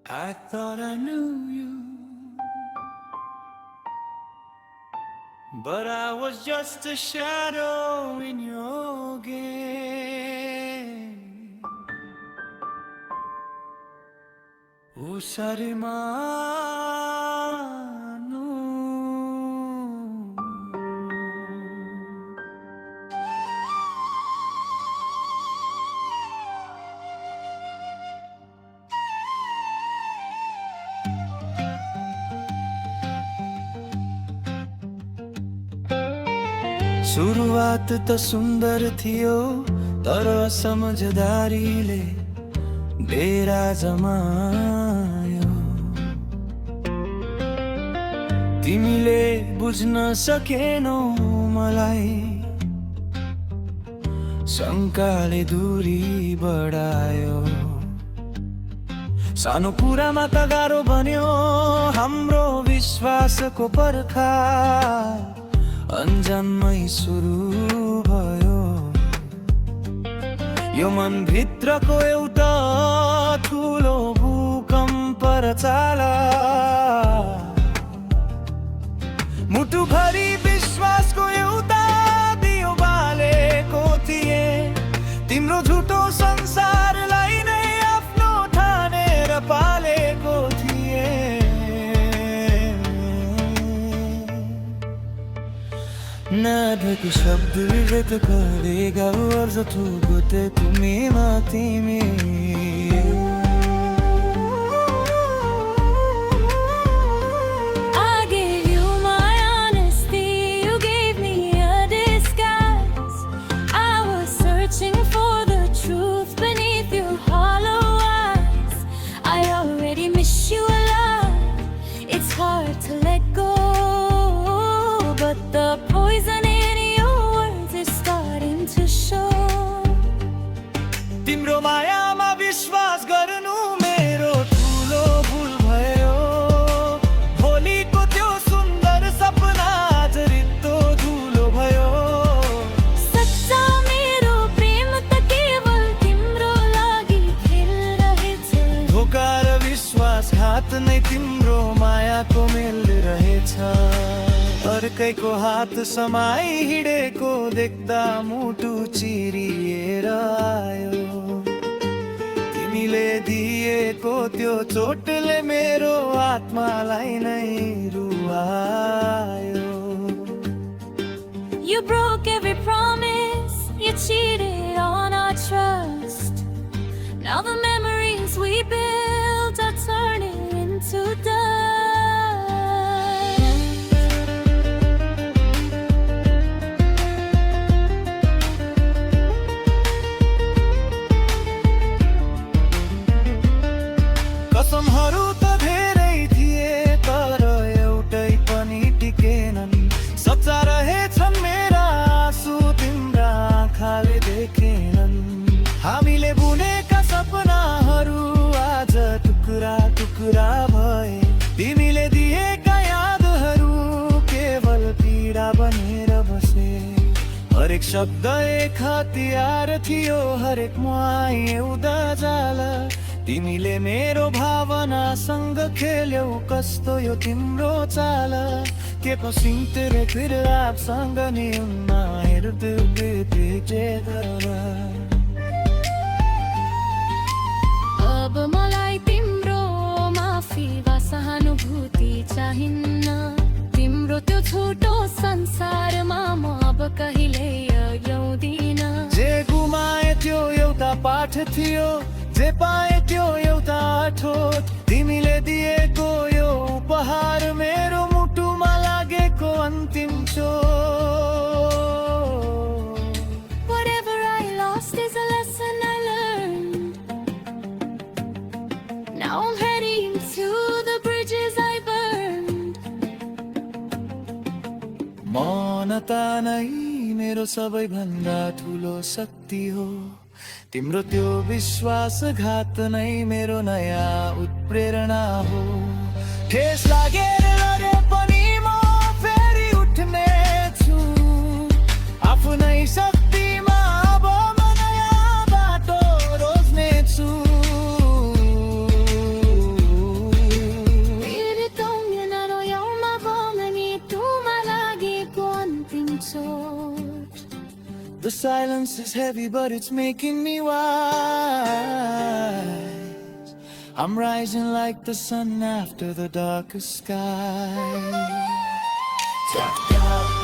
I thought I knew you, but I was just a shadow in your game. Usari manu. सुरुवात त सुन्दर थियो तर समझदारीले डेरा जमायो। तिमीले बुझ्न सकेनौ मलाई, शङ्काले दूरी बढायो। सानो कुरामा त गाह्रो बन्यो हाम्रो विश्वासको पर्खा, अन्जानमै सुरु भयो। यो मन भित्रको एउटा ठुलो भूकम्प र चाला, मुटुभरि विश्वासको एउटा दियो बालेको थिए। तिम्रो झुटो संसारलाई नै आफ्नो ठानेर पालेको थिए। नाटक शब्द व्यक्त गरेका अर्थ थुगोते तुमीमा तिमी। तिम्रो मायामा विश्वास गर्नु मेरो ठुलो भुल भयो। भोलिको त्यो सुन्दर सपना आज रित्तो धुलो भयो। सच्चा मेरो प्रेम त केवल तिम्रो लागि खेलिरहेछ। धोका र विश्वासघात नै तिम्रो मायाको मेल रहेछ। अर्कैको हात समाई हिँडेको देख्दा मुटु चिरिएर आयो। तिमीले दिएको त्यो चोटले मेरो आत्मालाई नै रुवायो। You broke every promise, you cheated on our trust. Now the memories we built are turning into dust. कसमहरू त धेरै थिए तर एउटै पनि टिकेनन्। सच्चा रहेछन् मेरा आँसु तिम्रा आँखाले देखेनन्। हामीले बुनेका सपनाहरू आज टुक्रा टुक्रा भए। तिमीले दिएका यादहरू केवल पीडा बनेर बसे। हरेक शब्द एक हतियार थियो, हरेक मुहाई एउटा जाला। तिमीले मेरो भावनासँग खेल्यौ, कस्तो यो तिम्रो चाल। के पो सिंtere फिर आपसँग नि उन्ना हेर्दै बितेर। अब मलाई तिम्रो माफी वा सहानुभूति चाहिन्न। तिम्रो त्यो छोटो संसारमा म अब कहिले आउँदिन। जे गुमाए त्यो एउटा पाठ थियो, जे पाए त्यो एउटा ठोट। तिमीले दिएको यो उपहार मेरो मुटुमा लागेको अन्तिम चोट। Whatever I lost is a lesson I learned. Now I'm heading to the bridges I burned. मौनता नै मेरो सबैभन्दा ठुलो शक्ति हो। तिम्रो त्यो विश्वासघात नै मेरो नयाँ उत्प्रेरणा हो। ठेस लागेर लडे पनि म फेरि उठ्ने छु। आफ्नै शक्तिमा अब म नयाँ बाटो रोज्ने छु। silence is heavy, but it's making me wise. I'm rising like the sun after the darkest sky. Tap, tap.